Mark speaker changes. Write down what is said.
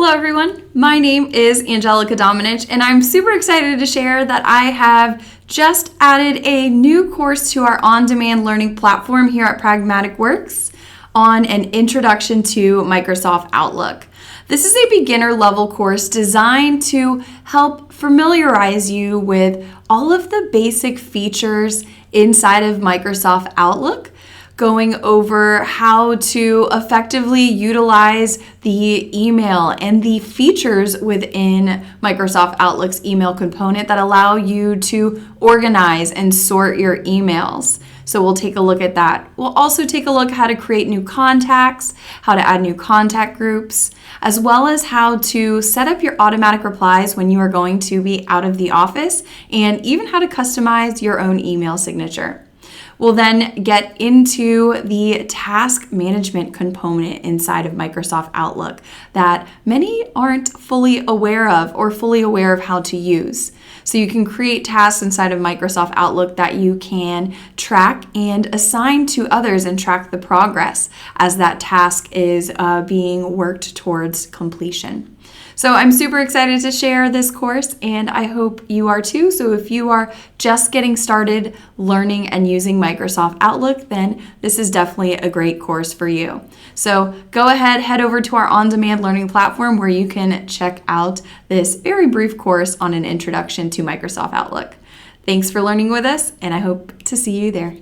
Speaker 1: Hello everyone, my name is Angelica Dominich and I'm super excited to share that I have just added a new course to our on-demand learning platform here at Pragmatic Works on an introduction to Microsoft Outlook. This is a beginner level course designed to help familiarize you with all of the basic features inside of Microsoft Outlook, going over how to effectively utilize the email and the features within Microsoft Outlook's email component that allow you to organize and sort your emails. So we'll take a look at that. We'll also take a look at how to create new contacts, how to add new contact groups, as well as how to set up your automatic replies when you are going to be out of the office, and even how to customize your own email signature. We'll then get into the task management component inside of Microsoft Outlook that many aren't fully aware of or fully aware of how to use. So you can create tasks inside of Microsoft Outlook that you can track and assign to others and track the progress as that task is being worked towards completion. So I'm super excited to share this course, and I hope you are too. So if you are just getting started learning and using Microsoft Outlook, then this is definitely a great course for you. So go ahead, head over to our on-demand learning platform where you can check out this very brief course on an introduction to Microsoft Outlook. Thanks for learning with us, and I hope to see you there.